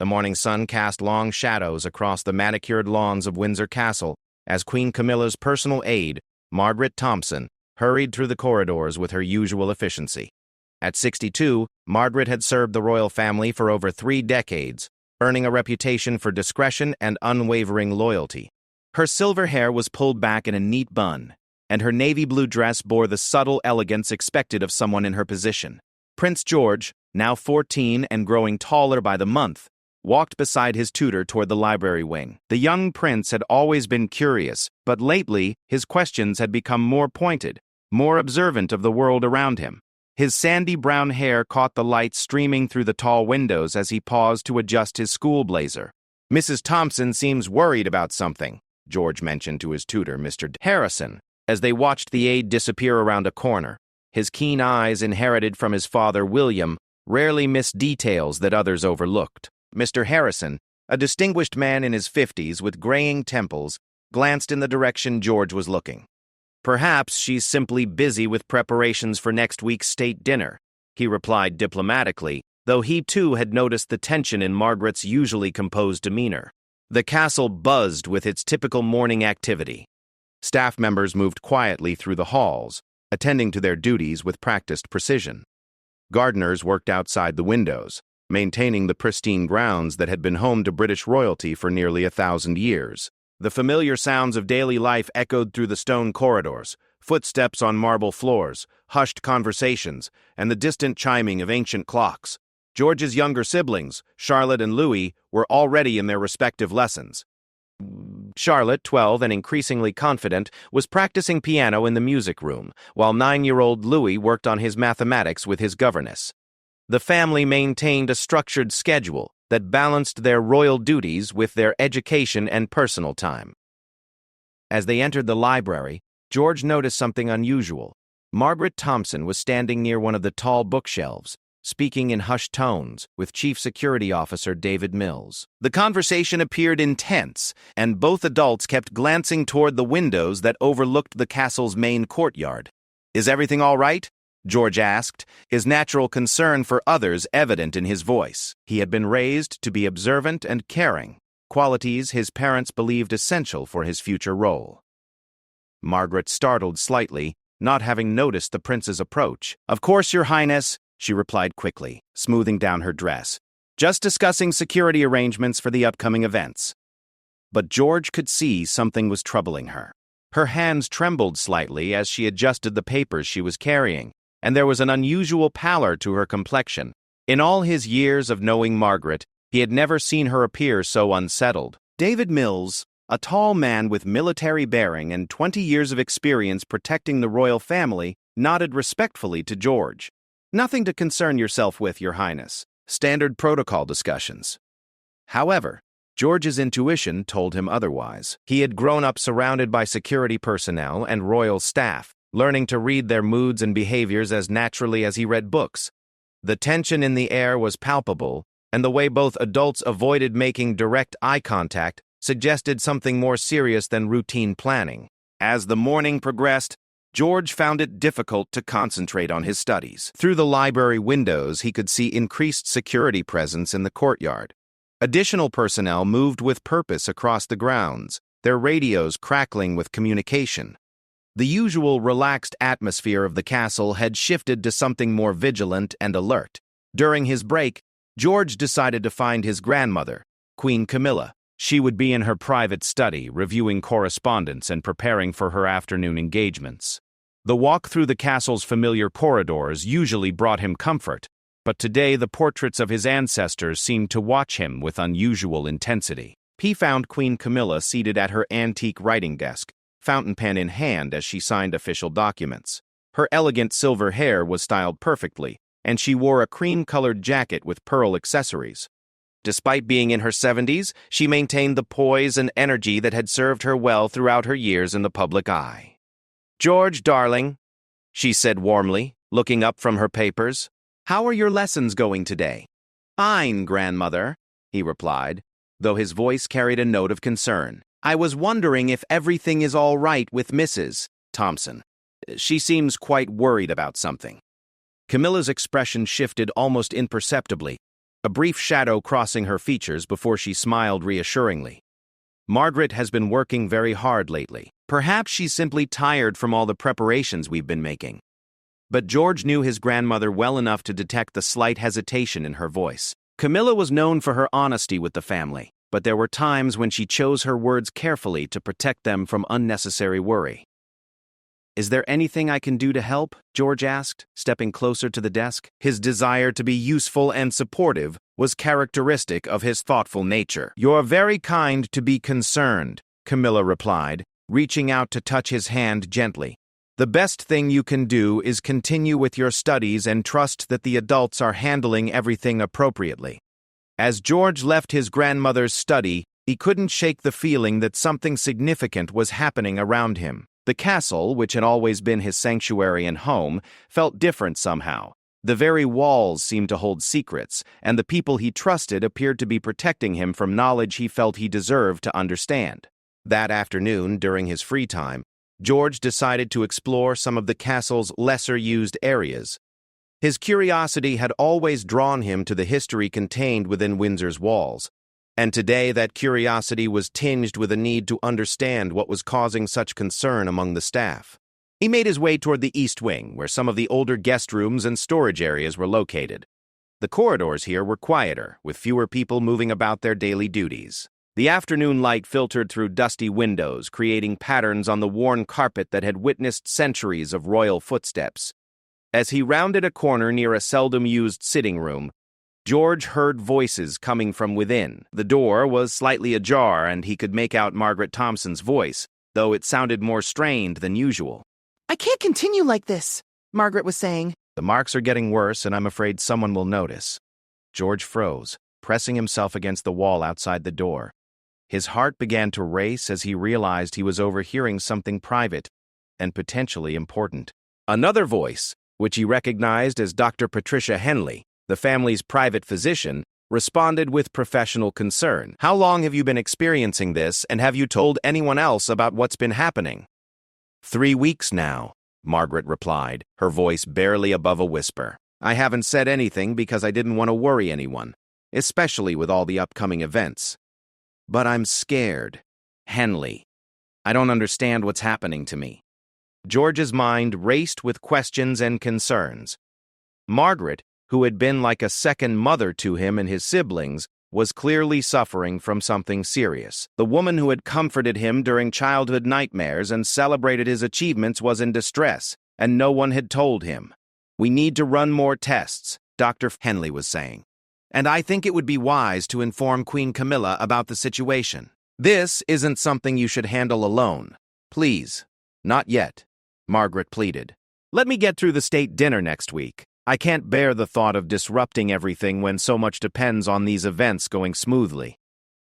The morning sun cast long shadows across the manicured lawns of Windsor Castle as Queen Camilla's personal aide, Margaret Thompson, hurried through the corridors with her usual efficiency. At 62, Margaret had served the royal family for over 3 decades, earning a reputation for discretion and unwavering loyalty. Her silver hair was pulled back in a neat bun, and her navy blue dress bore the subtle elegance expected of someone in her position. Prince George, now 14 and growing taller by the month, walked beside his tutor toward the library wing. The young prince had always been curious, but lately his questions had become more pointed, more observant of the world around him. His sandy brown hair caught the light streaming through the tall windows as he paused to adjust his school blazer. "Mrs. Thompson seems worried about something," George mentioned to his tutor, Mr. Harrison, as they watched the aide disappear around a corner. His keen eyes, inherited from his father, William, rarely missed details that others overlooked. Mr. Harrison, a distinguished man in his 50s with graying temples, glanced in the direction George was looking. "Perhaps she's simply busy with preparations for next week's state dinner," he replied diplomatically, though he too had noticed the tension in Margaret's usually composed demeanor. The castle buzzed with its typical morning activity. Staff members moved quietly through the halls, attending to their duties with practiced precision. Gardeners worked outside the windows, maintaining the pristine grounds that had been home to British royalty for nearly 1,000 years. The familiar sounds of daily life echoed through the stone corridors, footsteps on marble floors, hushed conversations, and the distant chiming of ancient clocks. George's younger siblings, Charlotte and Louis, were already in their respective lessons. Charlotte, 12 and increasingly confident, was practicing piano in the music room, while 9-year-old Louis worked on his mathematics with his governess. The family maintained a structured schedule that balanced their royal duties with their education and personal time. As they entered the library, George noticed something unusual. Margaret Thompson was standing near one of the tall bookshelves, speaking in hushed tones with Chief Security Officer David Mills. The conversation appeared intense, and both adults kept glancing toward the windows that overlooked the castle's main courtyard. "Is everything all right?" George asked, his natural concern for others evident in his voice. He had been raised to be observant and caring, qualities his parents believed essential for his future role. Margaret startled slightly, not having noticed the prince's approach. "Of course, Your Highness," she replied quickly, smoothing down her dress. "Just discussing security arrangements for the upcoming events." But George could see something was troubling her. Her hands trembled slightly as she adjusted the papers she was carrying, and there was an unusual pallor to her complexion. In all his years of knowing Margaret, he had never seen her appear so unsettled. David Mills, a tall man with military bearing and 20 years of experience protecting the royal family, nodded respectfully to George. "Nothing to concern yourself with, Your Highness. Standard protocol discussions." However, George's intuition told him otherwise. He had grown up surrounded by security personnel and royal staff, learning to read their moods and behaviors as naturally as he read books. The tension in the air was palpable, and the way both adults avoided making direct eye contact suggested something more serious than routine planning. As the morning progressed, George found it difficult to concentrate on his studies. Through the library windows, he could see increased security presence in the courtyard. Additional personnel moved with purpose across the grounds, their radios crackling with communication. The usual relaxed atmosphere of the castle had shifted to something more vigilant and alert. During his break, George decided to find his grandmother, Queen Camilla. She would be in her private study, reviewing correspondence and preparing for her afternoon engagements. The walk through the castle's familiar corridors usually brought him comfort, but today the portraits of his ancestors seemed to watch him with unusual intensity. He found Queen Camilla seated at her antique writing desk, fountain pen in hand as she signed official documents. Her elegant silver hair was styled perfectly, and she wore a cream-colored jacket with pearl accessories. Despite being in her 70s, she maintained the poise and energy that had served her well throughout her years in the public eye. "George, darling," she said warmly, looking up from her papers, "how are your lessons going today?" "Fine, grandmother," he replied, though his voice carried a note of concern. "I was wondering if everything is all right with Mrs. Thompson. She seems quite worried about something." Camilla's expression shifted almost imperceptibly. a brief shadow crossing her features before she smiled reassuringly. Margaret has been working very hard lately. Perhaps she's simply tired from all the preparations we've been making. But George knew his grandmother well enough to detect the slight hesitation in her voice. Camilla was known for her honesty with the family, but there were times when she chose her words carefully to protect them from unnecessary worry. "Is there anything I can do to help?" George asked, stepping closer to the desk. His desire to be useful and supportive was characteristic of his thoughtful nature. "You're very kind to be concerned," Camilla replied, reaching out to touch his hand gently. "The best thing you can do is continue with your studies and trust that the adults are handling everything appropriately." As George left his grandmother's study, he couldn't shake the feeling that something significant was happening around him. The castle, which had always been his sanctuary and home, felt different somehow. The very walls seemed to hold secrets, and the people he trusted appeared to be protecting him from knowledge he felt he deserved to understand. That afternoon, during his free time, George decided to explore some of the castle's lesser-used areas. His curiosity had always drawn him to the history contained within Windsor's walls, and today that curiosity was tinged with a need to understand what was causing such concern among the staff. He made his way toward the east wing, where some of the older guest rooms and storage areas were located. The corridors here were quieter, with fewer people moving about their daily duties. The afternoon light filtered through dusty windows, creating patterns on the worn carpet that had witnessed centuries of royal footsteps. As he rounded a corner near a seldom-used sitting room, George heard voices coming from within. The door was slightly ajar, and he could make out Margaret Thompson's voice, though it sounded more strained than usual. "I can't continue like this," Margaret was saying. "The marks are getting worse, and I'm afraid someone will notice." George froze, pressing himself against the wall outside the door. His heart began to race as he realized he was overhearing something private and potentially important. Another voice, which he recognized as Dr. Patricia Henley, the family's private physician, responded with professional concern. "How long have you been experiencing this, and have you told anyone else about what's been happening?" "3 weeks now," Margaret replied, her voice barely above a whisper. "I haven't said anything because I didn't want to worry anyone, especially with all the upcoming events. But I'm scared. Henley. I don't understand what's happening to me." George's mind raced with questions and concerns. Margaret, who had been like a second mother to him and his siblings, was clearly suffering from something serious. The woman who had comforted him during childhood nightmares and celebrated his achievements was in distress, and no one had told him. "We need to run more tests," Dr. Henley was saying. "And I think it would be wise to inform Queen Camilla about the situation. This isn't something you should handle alone. Please, not yet," Margaret pleaded. "Let me get through the state dinner next week. I can't bear the thought of disrupting everything when so much depends on these events going smoothly."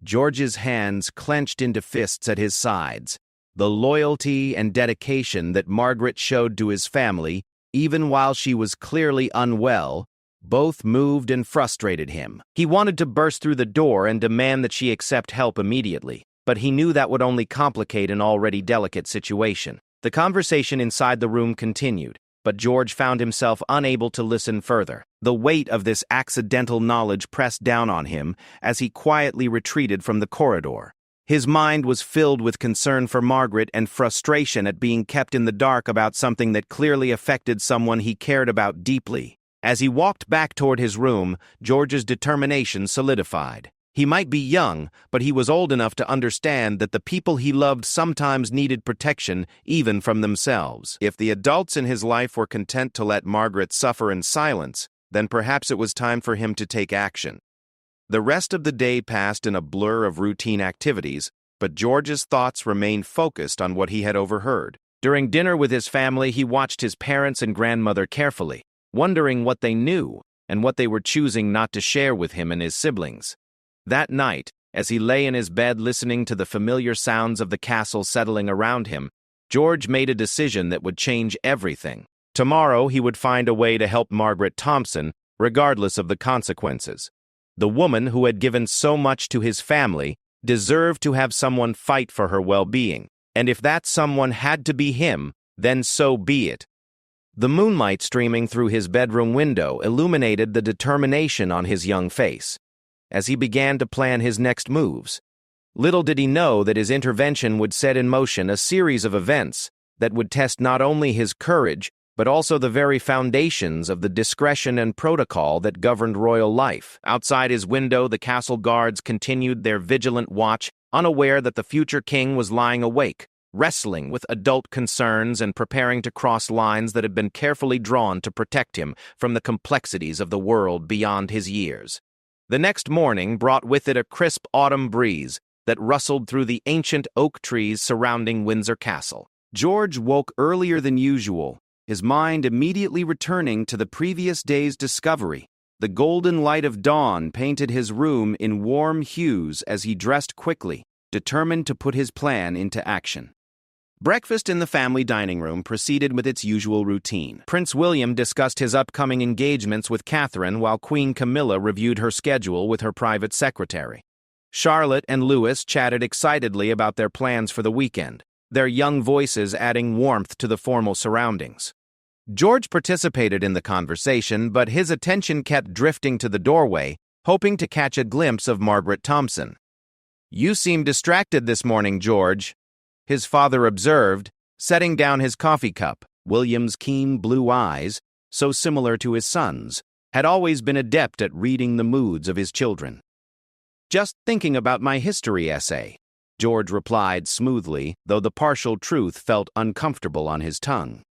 George's hands clenched into fists at his sides. The loyalty and dedication that Margaret showed to his family, even while she was clearly unwell, both moved and frustrated him. He wanted to burst through the door and demand that she accept help immediately, but he knew that would only complicate an already delicate situation. The conversation inside the room continued, but George found himself unable to listen further. The weight of this accidental knowledge pressed down on him as he quietly retreated from the corridor. His mind was filled with concern for Margaret and frustration at being kept in the dark about something that clearly affected someone he cared about deeply. As he walked back toward his room, George's determination solidified. He might be young, but he was old enough to understand that the people he loved sometimes needed protection, even from themselves. If the adults in his life were content to let Margaret suffer in silence, then perhaps it was time for him to take action. The rest of the day passed in a blur of routine activities, but George's thoughts remained focused on what he had overheard. During dinner with his family, he watched his parents and grandmother carefully, wondering what they knew and what they were choosing not to share with him and his siblings. That night, as he lay in his bed listening to the familiar sounds of the castle settling around him, George made a decision that would change everything. Tomorrow, he would find a way to help Margaret Thompson, regardless of the consequences. The woman who had given so much to his family deserved to have someone fight for her well-being, and if that someone had to be him, then so be it. The moonlight streaming through his bedroom window illuminated the determination on his young face as he began to plan his next moves. Little did he know that his intervention would set in motion a series of events that would test not only his courage, but also the very foundations of the discretion and protocol that governed royal life. Outside his window, the castle guards continued their vigilant watch, unaware that the future king was lying awake, wrestling with adult concerns and preparing to cross lines that had been carefully drawn to protect him from the complexities of the world beyond his years. The next morning brought with it a crisp autumn breeze that rustled through the ancient oak trees surrounding Windsor Castle. George woke earlier than usual, his mind immediately returning to the previous day's discovery. The golden light of dawn painted his room in warm hues as he dressed quickly, determined to put his plan into action. Breakfast in the family dining room proceeded with its usual routine. Prince William discussed his upcoming engagements with Catherine while Queen Camilla reviewed her schedule with her private secretary. Charlotte and Louis chatted excitedly about their plans for the weekend, their young voices adding warmth to the formal surroundings. George participated in the conversation, but his attention kept drifting to the doorway, hoping to catch a glimpse of Margaret Thompson. "You seem distracted this morning, George," his father observed, setting down his coffee cup. William's keen blue eyes, so similar to his son's, had always been adept at reading the moods of his children. "Just thinking about my history essay," George replied smoothly, though the partial truth felt uncomfortable on his tongue.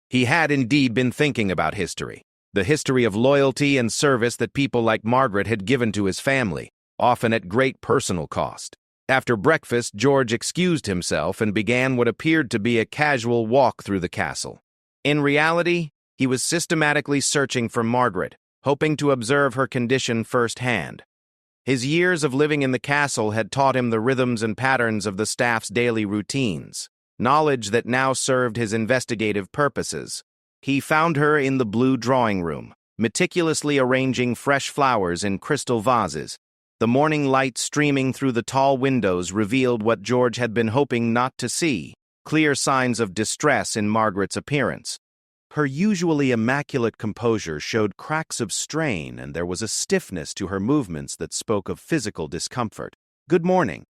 He had indeed been thinking about history, the history of loyalty and service that people like Margaret had given to his family, often at great personal cost. After breakfast, George excused himself and began what appeared to be a casual walk through the castle. In reality, he was systematically searching for Margaret, hoping to observe her condition firsthand. His years of living in the castle had taught him the rhythms and patterns of the staff's daily routines, knowledge that now served his investigative purposes. He found her in the blue drawing room, meticulously arranging fresh flowers in crystal vases. The morning light streaming through the tall windows revealed what George had been hoping not to see, clear signs of distress in Margaret's appearance. Her usually immaculate composure showed cracks of strain, and there was a stiffness to her movements that spoke of physical discomfort. "Good morning,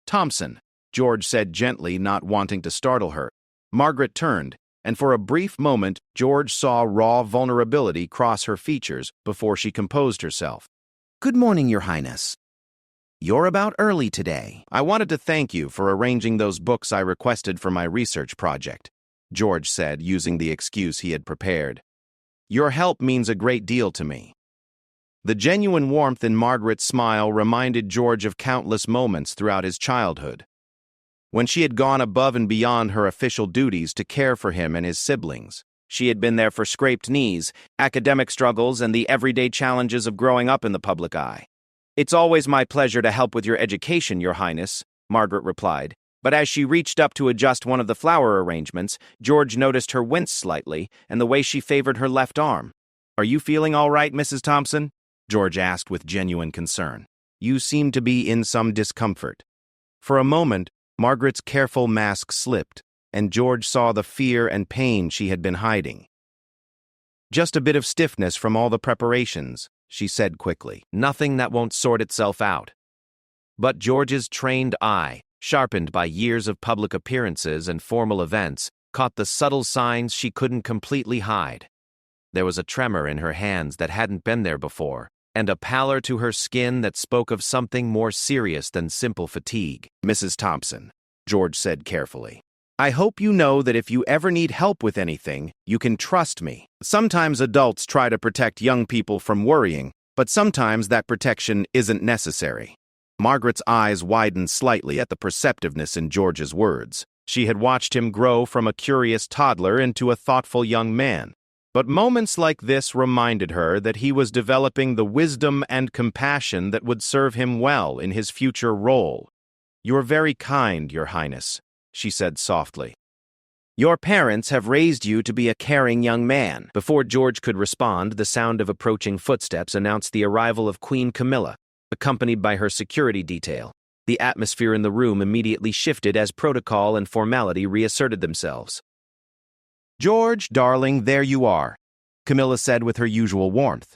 Thompson," George said gently, not wanting to startle her. Margaret turned, and for a brief moment George saw raw vulnerability cross her features before she composed herself. "Good morning, Your Highness. You're about early today. I wanted to thank you for arranging those books I requested for my research project," George said, using the excuse he had prepared. "Your help means a great deal to me." The genuine warmth in Margaret's smile reminded George of countless moments throughout his childhood, when she had gone above and beyond her official duties to care for him and his siblings. She had been there for scraped knees, academic struggles, and the everyday challenges of growing up in the public eye. "It's always my pleasure to help with your education, Your Highness," Margaret replied. But as she reached up to adjust one of the flower arrangements, George noticed her wince slightly and the way she favored her left arm. "Are you feeling all right, Mrs. Thompson?" George asked with genuine concern. "You seem to be in some discomfort." For a moment, Margaret's careful mask slipped, and George saw the fear and pain she had been hiding. "Just a bit of stiffness from all the preparations," she said quickly. "Nothing that won't sort itself out." But George's trained eye, sharpened by years of public appearances and formal events, caught the subtle signs she couldn't completely hide. There was a tremor in her hands that hadn't been there before, and a pallor to her skin that spoke of something more serious than simple fatigue. "Mrs. Thompson," George said carefully, "I hope you know that if you ever need help with anything, you can trust me. Sometimes adults try to protect young people from worrying, but sometimes that protection isn't necessary." Margaret's eyes widened slightly at the perceptiveness in George's words. She had watched him grow from a curious toddler into a thoughtful young man. But moments like this reminded her that he was developing the wisdom and compassion that would serve him well in his future role. "You're very kind, Your Highness," she said softly. "Your parents have raised you to be a caring young man." Before George could respond, the sound of approaching footsteps announced the arrival of Queen Camilla, accompanied by her security detail. The atmosphere in the room immediately shifted as protocol and formality reasserted themselves. "George, darling, there you are," Camilla said with her usual warmth.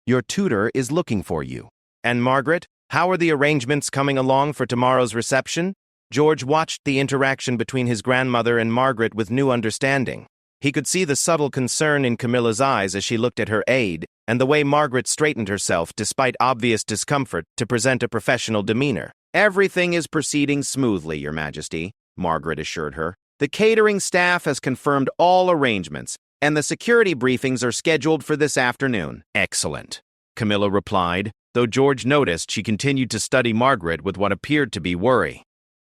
"Your tutor is looking for you." "And Margaret, how are the arrangements coming along for tomorrow's reception?" George watched the interaction between his grandmother and Margaret with new understanding. He could see the subtle concern in Camilla's eyes as she looked at her aide, and the way Margaret straightened herself, despite obvious discomfort, to present a professional demeanor. "Everything is proceeding smoothly, Your Majesty," Margaret assured her. "The catering staff has confirmed all arrangements, and the security briefings are scheduled for this afternoon." "Excellent," Camilla replied, though George noticed she continued to study Margaret with what appeared to be worry.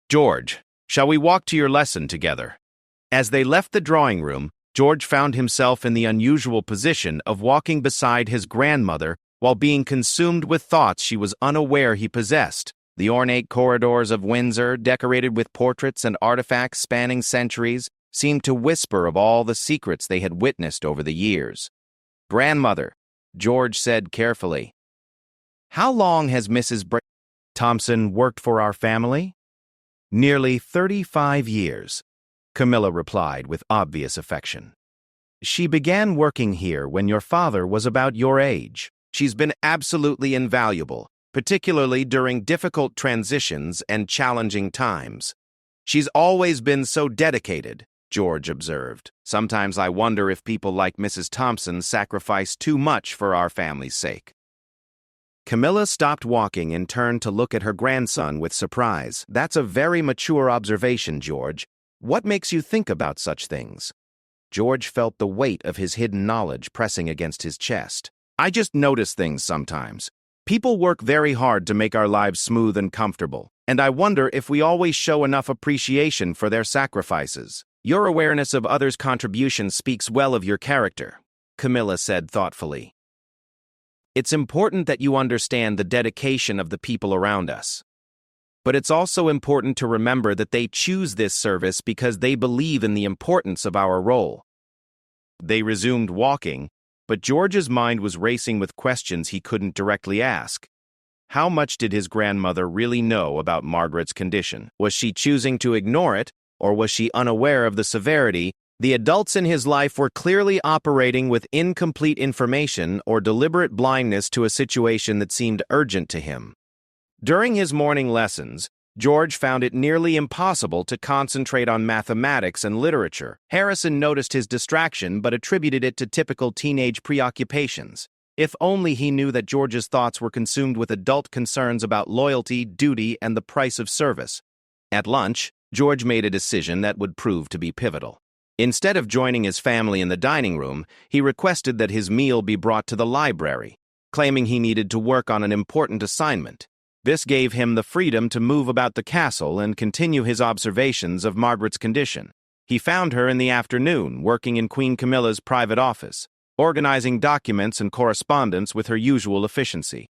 "George, shall we walk to your lesson together?" As they left the drawing room, George found himself in the unusual position of walking beside his grandmother while being consumed with thoughts she was unaware he possessed. The ornate corridors of Windsor, decorated with portraits and artifacts spanning centuries, seemed to whisper of all the secrets they had witnessed over the years. "Grandmother," George said carefully, "how long has Mrs. Thompson worked for our family?" "Nearly 35 years, Camilla replied with obvious affection. "She began working here when your father was about your age. She's been absolutely invaluable, particularly during difficult transitions and challenging times." "She's always been so dedicated," George observed. "Sometimes I wonder if people like Mrs. Thompson sacrifice too much for our family's sake." Camilla stopped walking and turned to look at her grandson with surprise. "That's a very mature observation, George. What makes you think about such things?" George felt the weight of his hidden knowledge pressing against his chest. "I just notice things sometimes. People work very hard to make our lives smooth and comfortable, and I wonder if we always show enough appreciation for their sacrifices." "Your awareness of others' contributions speaks well of your character," Camilla said thoughtfully. "It's important that you understand the dedication of the people around us. But it's also important to remember that they choose this service because they believe in the importance of our role." They resumed walking, but George's mind was racing with questions he couldn't directly ask. How much did his grandmother really know about Margaret's condition? Was she choosing to ignore it, or was she unaware of the severity? The adults in his life were clearly operating with incomplete information or deliberate blindness to a situation that seemed urgent to him. During his morning lessons, George found it nearly impossible to concentrate on mathematics and literature. Harrison noticed his distraction but attributed it to typical teenage preoccupations. If only he knew that George's thoughts were consumed with adult concerns about loyalty, duty, and the price of service. At lunch, George made a decision that would prove to be pivotal. Instead of joining his family in the dining room, he requested that his meal be brought to the library, claiming he needed to work on an important assignment. This gave him the freedom to move about the castle and continue his observations of Margaret's condition. He found her in the afternoon, working in Queen Camilla's private office, organizing documents and correspondence with her usual efficiency.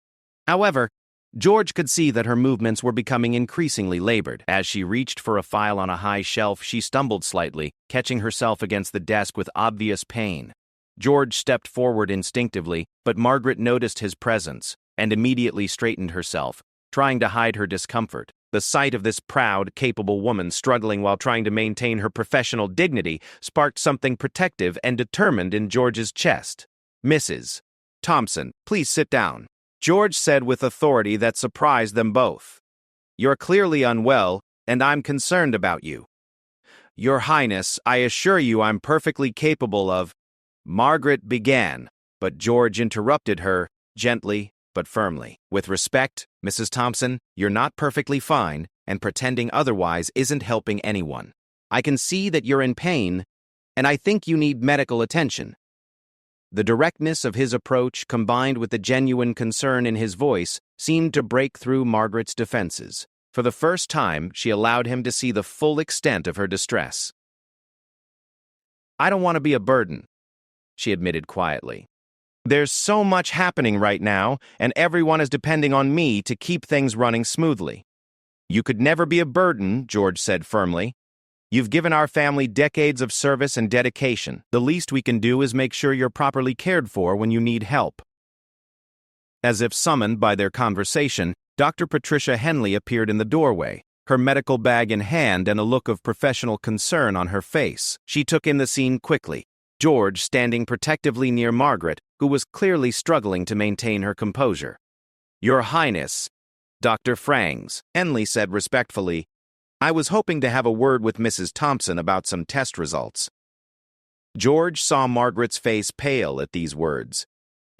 However, George could see that her movements were becoming increasingly labored. As she reached for a file on a high shelf, she stumbled slightly, catching herself against the desk with obvious pain. George stepped forward instinctively, but Margaret noticed his presence and immediately straightened herself, trying to hide her discomfort. The sight of this proud, capable woman struggling while trying to maintain her professional dignity sparked something protective and determined in George's chest. "Mrs. Thompson, please sit down," George said with authority that surprised them both. "You're clearly unwell, and I'm concerned about you." "Your Highness, I assure you I'm perfectly capable of—" Margaret began, but George interrupted her, gently but firmly. "With respect, Mrs. Thompson, you're not perfectly fine, and pretending otherwise isn't helping anyone. I can see that you're in pain, and I think you need medical attention." The directness of his approach, combined with the genuine concern in his voice, seemed to break through Margaret's defenses. For the first time, she allowed him to see the full extent of her distress. "I don't want to be a burden," she admitted quietly. "There's so much happening right now, and everyone is depending on me to keep things running smoothly." "You could never be a burden," George said firmly. "You've given our family decades of service and dedication. The least we can do is make sure you're properly cared for when you need help." As if summoned by their conversation, Dr. Patricia Henley appeared in the doorway, her medical bag in hand and a look of professional concern on her face. She took in the scene quickly, George standing protectively near Margaret, who was clearly struggling to maintain her composure. "Your Highness, Dr. Frangs," Henley said respectfully, "I was hoping to have a word with Mrs. Thompson about some test results." George saw Margaret's face pale at these words,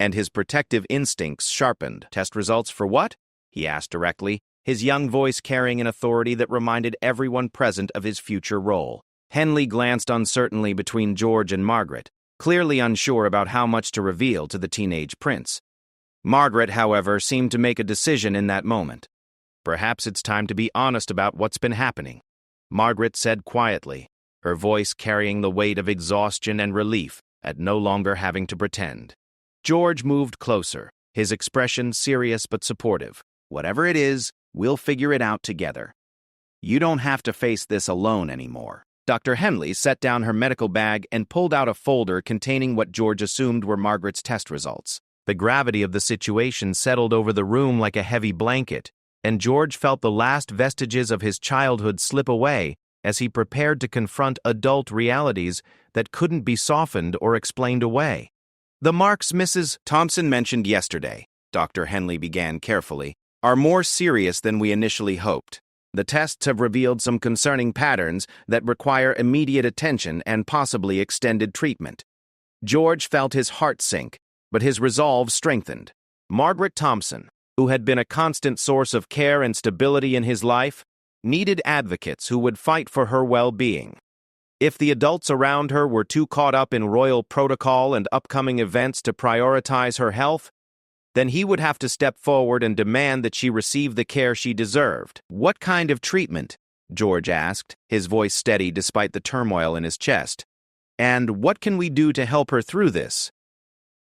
and his protective instincts sharpened. "Test results for what?" he asked directly, his young voice carrying an authority that reminded everyone present of his future role. Henley glanced uncertainly between George and Margaret, clearly unsure about how much to reveal to the teenage prince. Margaret, however, seemed to make a decision in that moment. "Perhaps it's time to be honest about what's been happening," Margaret said quietly, her voice carrying the weight of exhaustion and relief at no longer having to pretend. George moved closer, his expression serious but supportive. "Whatever it is, we'll figure it out together. You don't have to face this alone anymore." Dr. Henley set down her medical bag and pulled out a folder containing what George assumed were Margaret's test results. The gravity of the situation settled over the room like a heavy blanket, and George felt the last vestiges of his childhood slip away as he prepared to confront adult realities that couldn't be softened or explained away. "The marks Mrs. Thompson mentioned yesterday," Dr. Henley began carefully, "are more serious than we initially hoped. The tests have revealed some concerning patterns that require immediate attention and possibly extended treatment." George felt his heart sink, but his resolve strengthened. Margaret Thompson, who had been a constant source of care and stability in his life, needed advocates who would fight for her well-being. If the adults around her were too caught up in royal protocol and upcoming events to prioritize her health, then he would have to step forward and demand that she receive the care she deserved. "What kind of treatment?" George asked, his voice steady despite the turmoil in his chest. "And what can we do to help her through this?"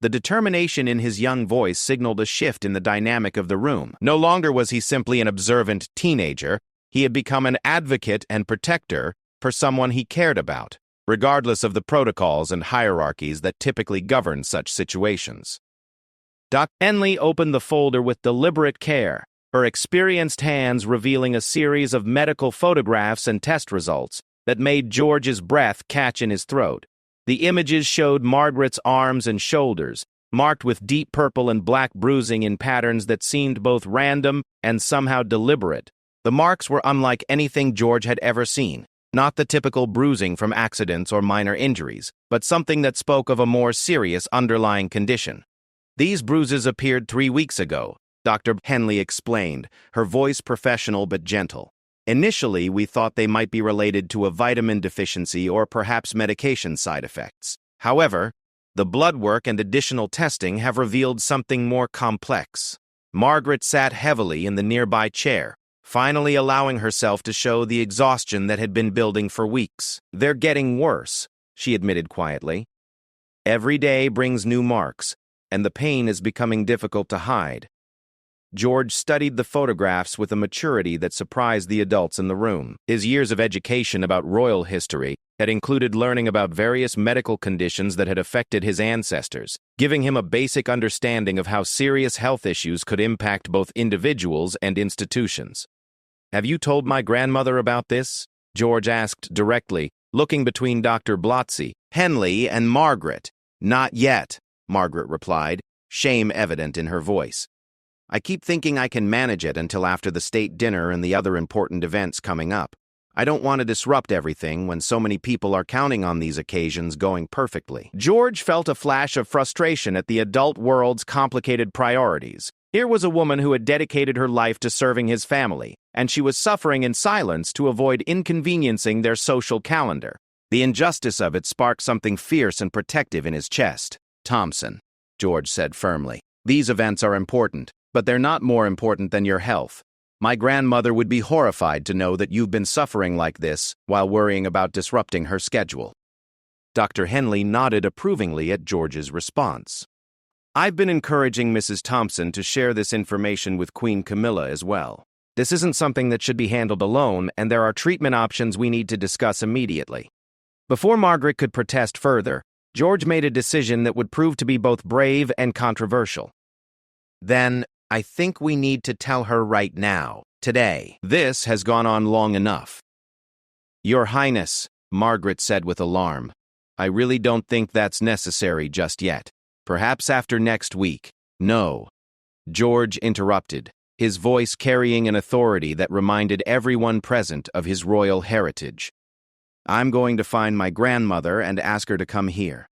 The determination in his young voice signaled a shift in the dynamic of the room. No longer was he simply an observant teenager, he had become an advocate and protector for someone he cared about, regardless of the protocols and hierarchies that typically govern such situations. Dr. Henley opened the folder with deliberate care, her experienced hands revealing a series of medical photographs and test results that made George's breath catch in his throat. The images showed Margaret's arms and shoulders, marked with deep purple and black bruising in patterns that seemed both random and somehow deliberate. The marks were unlike anything George had ever seen, not the typical bruising from accidents or minor injuries, but something that spoke of a more serious underlying condition. "These bruises appeared 3 weeks ago," Dr. Henley explained, her voice professional but gentle. "Initially, we thought they might be related to a vitamin deficiency or perhaps medication side effects. However, the blood work and additional testing have revealed something more complex." Margaret sat heavily in the nearby chair, finally allowing herself to show the exhaustion that had been building for weeks. "They're getting worse," she admitted quietly. "Every day brings new marks, and the pain is becoming difficult to hide." George studied the photographs with a maturity that surprised the adults in the room. His years of education about royal history had included learning about various medical conditions that had affected his ancestors, giving him a basic understanding of how serious health issues could impact both individuals and institutions. "Have you told my grandmother about this?" George asked directly, looking between Dr. Blotzy, Henley, and Margaret. "Not yet," Margaret replied, shame evident in her voice. "I keep thinking I can manage it until after the state dinner and the other important events coming up. I don't want to disrupt everything when so many people are counting on these occasions going perfectly." George felt a flash of frustration at the adult world's complicated priorities. Here was a woman who had dedicated her life to serving his family, and she was suffering in silence to avoid inconveniencing their social calendar. The injustice of it sparked something fierce and protective in his chest. "Thompson," George said firmly, "these events are important, but they're not more important than your health. My grandmother would be horrified to know that you've been suffering like this while worrying about disrupting her schedule." Dr. Henley nodded approvingly at George's response. "I've been encouraging Mrs. Thompson to share this information with Queen Camilla as well. This isn't something that should be handled alone, and there are treatment options we need to discuss immediately." Before Margaret could protest further, George made a decision that would prove to be both brave and controversial. "Then, I think we need to tell her right now, today. This has gone on long enough. Your Highness, Margaret said with alarm, I really don't think that's necessary just yet. Perhaps after next week. No. George interrupted, his voice carrying an authority that reminded everyone present of his royal heritage. I'm going to find my grandmother and ask her to come here.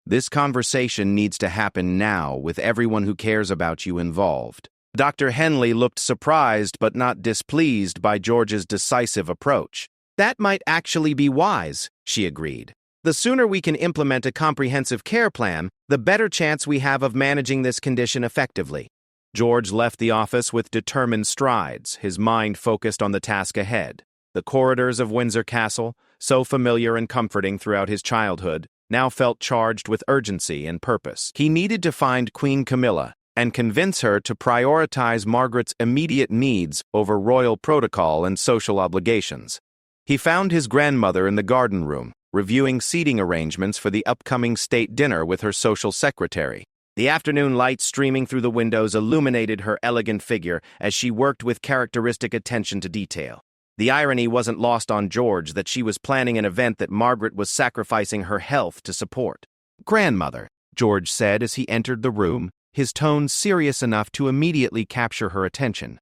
This conversation needs to happen now with everyone who cares about you involved. Dr. Henley looked surprised but not displeased by George's decisive approach. That might actually be wise, she agreed. The sooner we can implement a comprehensive care plan, the better chance we have of managing this condition effectively. George left the office with determined strides, his mind focused on the task ahead. The corridors of Windsor Castle, so familiar and comforting throughout his childhood, now felt charged with urgency and purpose. He needed to find Queen Camilla and convince her to prioritize Margaret's immediate needs over royal protocol and social obligations. He found his grandmother in the garden room, reviewing seating arrangements for the upcoming state dinner with her social secretary. The afternoon light streaming through the windows illuminated her elegant figure as she worked with characteristic attention to detail. The irony wasn't lost on George that she was planning an event that Margaret was sacrificing her health to support. Grandmother, George said as he entered the room, his tone serious enough to immediately capture her attention.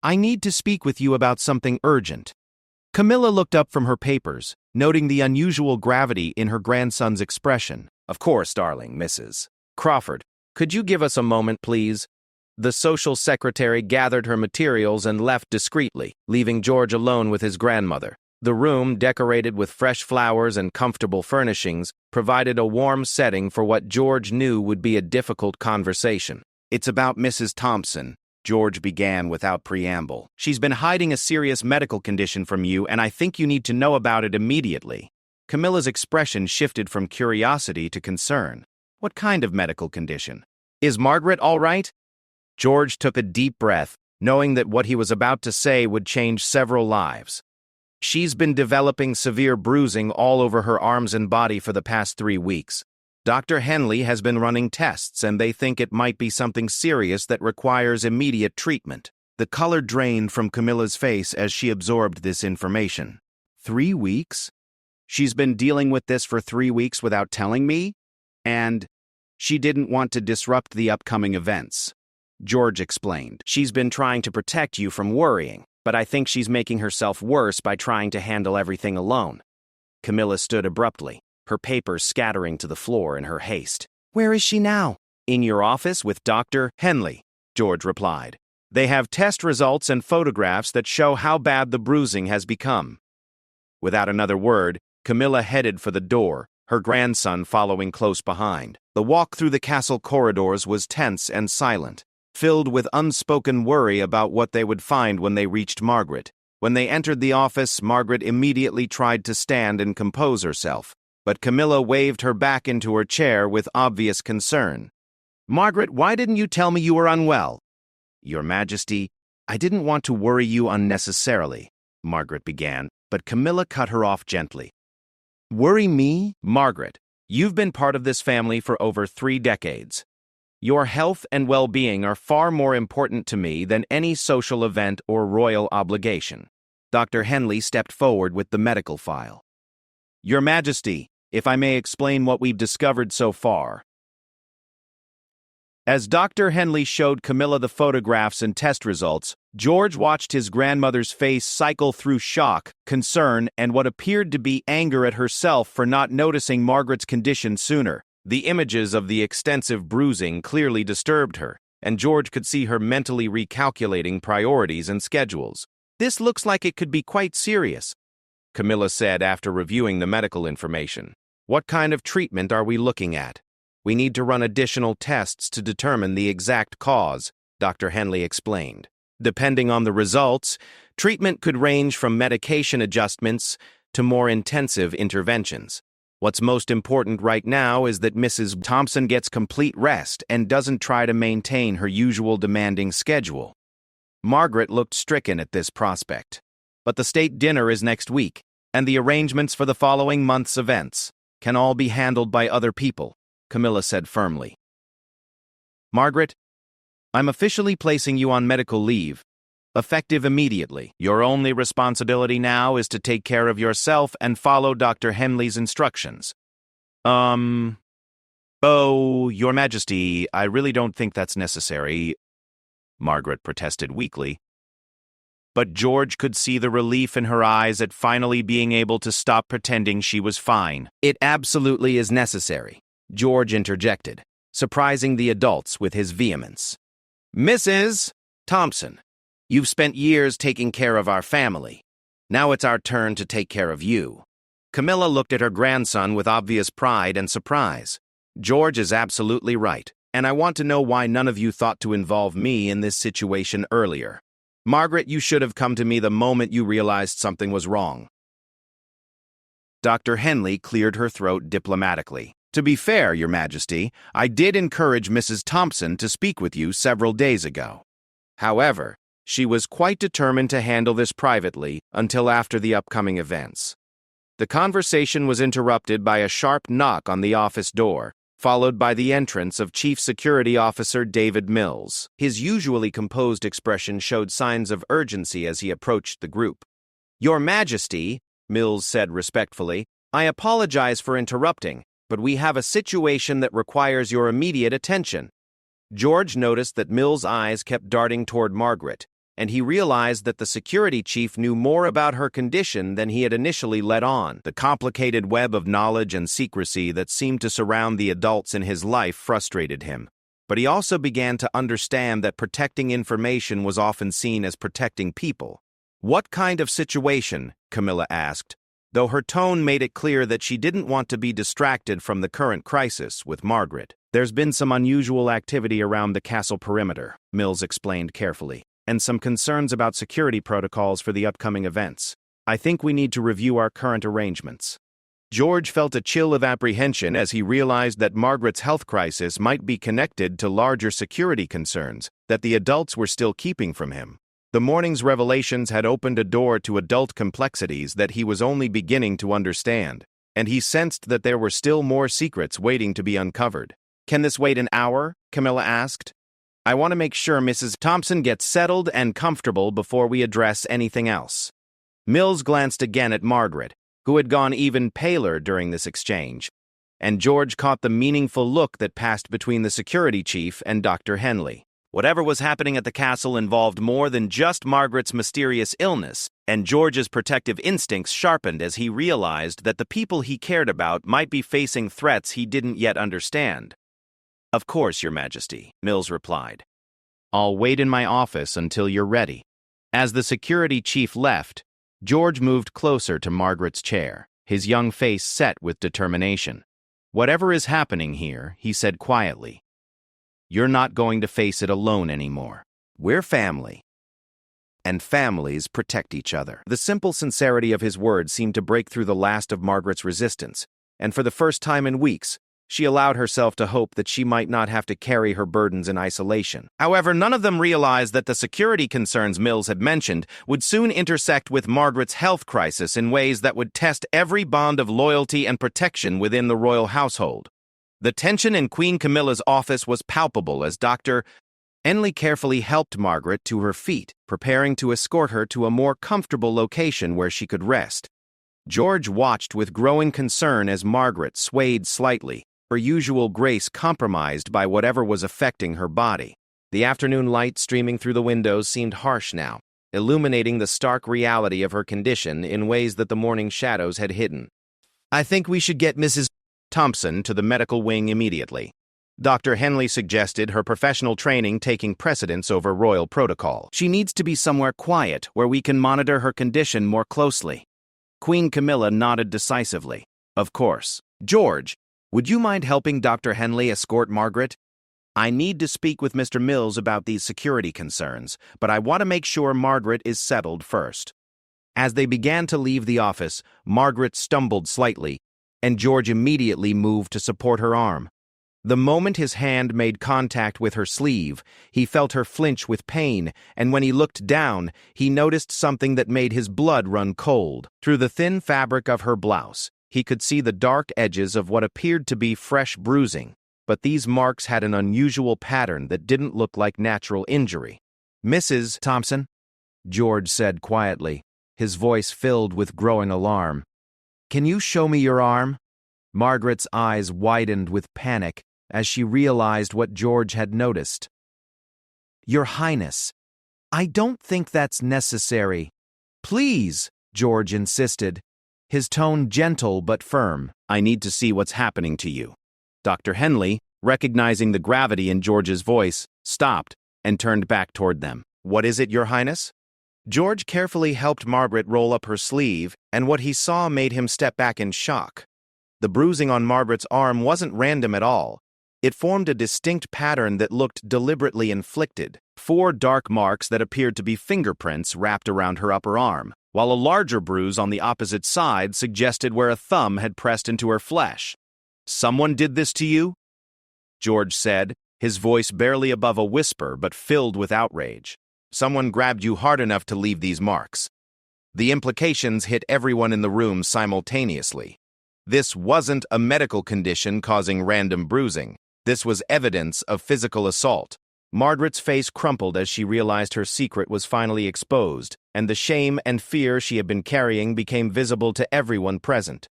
I need to speak with you about something urgent. Camilla looked up from her papers, noting the unusual gravity in her grandson's expression. Of course, darling, Mrs. Crawford. Could you give us a moment, please? The social secretary gathered her materials and left discreetly, leaving George alone with his grandmother. The room, decorated with fresh flowers and comfortable furnishings, provided a warm setting for what George knew would be a difficult conversation. It's about Mrs. Thompson, George began without preamble. She's been hiding a serious medical condition from you, and I think you need to know about it immediately. Camilla's expression shifted from curiosity to concern. What kind of medical condition? Is Margaret all right? George took a deep breath, knowing that what he was about to say would change several lives. She's been developing severe bruising all over her arms and body for the past 3 weeks. Dr. Henley has been running tests, and they think it might be something serious that requires immediate treatment. The color drained from Camilla's face as she absorbed this information. 3 weeks? She's been dealing with this for 3 weeks without telling me? And she didn't want to disrupt the upcoming events. George explained. She's been trying to protect you from worrying, but I think she's making herself worse by trying to handle everything alone. Camilla stood abruptly, her papers scattering to the floor in her haste. Where is she now? In your office with Dr. Henley, George replied. They have test results and photographs that show how bad the bruising has become. Without another word, Camilla headed for the door, her grandson following close behind. The walk through the castle corridors was tense and silent, filled with unspoken worry about what they would find when they reached Margaret. When they entered the office, Margaret immediately tried to stand and compose herself, but Camilla waved her back into her chair with obvious concern. Margaret, why didn't you tell me you were unwell? Your Majesty, I didn't want to worry you unnecessarily, Margaret began, but Camilla cut her off gently. Worry me? Margaret, you've been part of this family for over 3 decades. Your health and well-being are far more important to me than any social event or royal obligation. Dr. Henley stepped forward with the medical file. Your Majesty, if I may explain what we've discovered so far. As Dr. Henley showed Camilla the photographs and test results, George watched his grandmother's face cycle through shock, concern, and what appeared to be anger at herself for not noticing Margaret's condition sooner. The images of the extensive bruising clearly disturbed her, and George could see her mentally recalculating priorities and schedules. This looks like it could be quite serious, Camilla said after reviewing the medical information. What kind of treatment are we looking at? We need to run additional tests to determine the exact cause, Dr. Henley explained. Depending on the results, treatment could range from medication adjustments to more intensive interventions. What's most important right now is that Mrs. Thompson gets complete rest and doesn't try to maintain her usual demanding schedule. Margaret looked stricken at this prospect. But the state dinner is next week, and the arrangements for the following month's events can all be handled by other people, Camilla said firmly. Margaret, I'm officially placing you on medical leave, effective immediately. Your only responsibility now is to take care of yourself and follow Dr. Henley's instructions. Oh, Your Majesty, I really don't think that's necessary, Margaret protested weakly. But George could see the relief in her eyes at finally being able to stop pretending she was fine. It absolutely is necessary, George interjected, surprising the adults with his vehemence. Mrs. Thompson, you've spent years taking care of our family. Now it's our turn to take care of you. Camilla looked at her grandson with obvious pride and surprise. George is absolutely right, and I want to know why none of you thought to involve me in this situation earlier. Margaret, you should have come to me the moment you realized something was wrong. Dr. Henley cleared her throat diplomatically. To be fair, Your Majesty, I did encourage Mrs. Thompson to speak with you several days ago. However, she was quite determined to handle this privately until after the upcoming events. The conversation was interrupted by a sharp knock on the office door, followed by the entrance of Chief Security Officer David Mills. His usually composed expression showed signs of urgency as he approached the group. Your Majesty, Mills said respectfully, I apologize for interrupting, but we have a situation that requires your immediate attention. George noticed that Mills' eyes kept darting toward Margaret, and he realized that the security chief knew more about her condition than he had initially let on. The complicated web of knowledge and secrecy that seemed to surround the adults in his life frustrated him. But he also began to understand that protecting information was often seen as protecting people. What kind of situation? Camilla asked, though her tone made it clear that she didn't want to be distracted from the current crisis with Margaret. There's been some unusual activity around the castle perimeter, Mills explained carefully, and some concerns about security protocols for the upcoming events. I think we need to review our current arrangements. George felt a chill of apprehension as he realized that Margaret's health crisis might be connected to larger security concerns that the adults were still keeping from him. The morning's revelations had opened a door to adult complexities that he was only beginning to understand, and he sensed that there were still more secrets waiting to be uncovered. Can this wait an hour? Camilla asked. I want to make sure Mrs. Thompson gets settled and comfortable before we address anything else. Mills glanced again at Margaret, who had gone even paler during this exchange, and George caught the meaningful look that passed between the security chief and Dr. Henley. Whatever was happening at the castle involved more than just Margaret's mysterious illness, and George's protective instincts sharpened as he realized that the people he cared about might be facing threats he didn't yet understand. Of course, Your Majesty, Mills replied. I'll wait in my office until you're ready. As the security chief left, George moved closer to Margaret's chair, his young face set with determination. Whatever is happening here, he said quietly, you're not going to face it alone anymore. We're family. And families protect each other. The simple sincerity of his words seemed to break through the last of Margaret's resistance, and for the first time in weeks, she allowed herself to hope that she might not have to carry her burdens in isolation. However, none of them realized that the security concerns Mills had mentioned would soon intersect with Margaret's health crisis in ways that would test every bond of loyalty and protection within the royal household. The tension in Queen Camilla's office was palpable as Dr. Henley carefully helped Margaret to her feet, preparing to escort her to a more comfortable location where she could rest. George watched with growing concern as Margaret swayed slightly, her usual grace compromised by whatever was affecting her body. The afternoon light streaming through the windows seemed harsh now, illuminating the stark reality of her condition in ways that the morning shadows had hidden. I think we should get Mrs. Thompson to the medical wing immediately. Dr. Henley suggested, her professional training taking precedence over royal protocol. She needs to be somewhere quiet where we can monitor her condition more closely. Queen Camilla nodded decisively. Of course. George, would you mind helping Dr. Henley escort Margaret? I need to speak with Mr. Mills about these security concerns, but I want to make sure Margaret is settled first. As they began to leave the office, Margaret stumbled slightly, and George immediately moved to support her arm. The moment his hand made contact with her sleeve, he felt her flinch with pain, and when he looked down, he noticed something that made his blood run cold. Through the thin fabric of her blouse, he could see the dark edges of what appeared to be fresh bruising. but these marks had an unusual pattern that didn't look like natural injury. "Mrs. Thompson," George said quietly, his voice filled with growing alarm. "Can you show me your arm?" Margaret's eyes widened with panic as she realized what George had noticed. "Your Highness, I don't think that's necessary." "Please," George insisted, his tone gentle but firm. "I need to see what's happening to you." Dr. Henley, recognizing the gravity in George's voice, stopped and turned back toward them. "What is it, Your Highness?" George carefully helped Margaret roll up her sleeve, and what he saw made him step back in shock. The bruising on Margaret's arm wasn't random at all. It formed a distinct pattern that looked deliberately inflicted. 4 dark marks that appeared to be fingerprints wrapped around her upper arm, while a larger bruise on the opposite side suggested where a thumb had pressed into her flesh. "Someone did this to you?" George said, his voice barely above a whisper but filled with outrage. "Someone grabbed you hard enough to leave these marks." The implications hit everyone in the room simultaneously. This wasn't a medical condition causing random bruising. This was evidence of physical assault. Margaret's face crumpled as she realized her secret was finally exposed, and the shame and fear she had been carrying became visible to everyone present.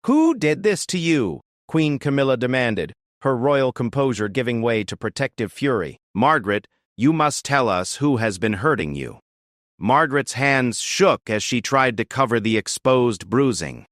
"Who did this to you?" Queen Camilla demanded, her royal composure giving way to protective fury. "Margaret, you must tell us who has been hurting you." Margaret's hands shook as she tried to cover the exposed bruising.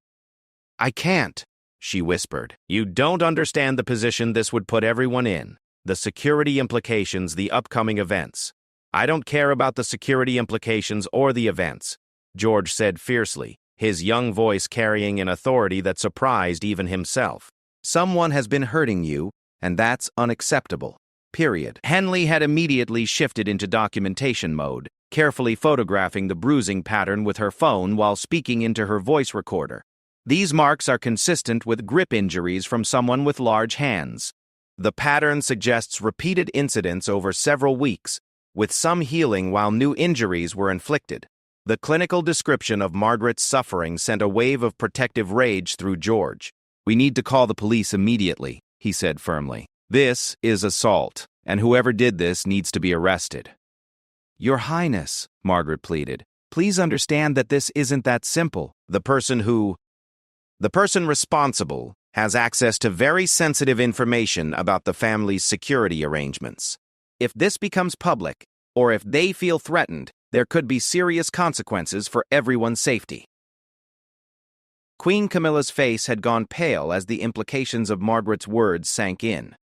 "I can't," she whispered. "You don't understand the position this would put everyone in. The security implications, the upcoming events." "I don't care about the security implications or the events," George said fiercely, his young voice carrying an authority that surprised even himself. "Someone has been hurting you, and that's unacceptable. Period." Henley had immediately shifted into documentation mode, carefully photographing the bruising pattern with her phone while speaking into her voice recorder. "These marks are consistent with grip injuries from someone with large hands. The pattern suggests repeated incidents over several weeks, with some healing while new injuries were inflicted." The clinical description of Margaret's suffering sent a wave of protective rage through George. "We need to call the police immediately," he said firmly. "This is assault, and whoever did this needs to be arrested." "Your Highness," Margaret pleaded, "please understand that this isn't that simple. The person responsible has access to very sensitive information about the family's security arrangements. If this becomes public, or if they feel threatened, there could be serious consequences for everyone's safety." Queen Camilla's face had gone pale as the implications of Margaret's words sank in.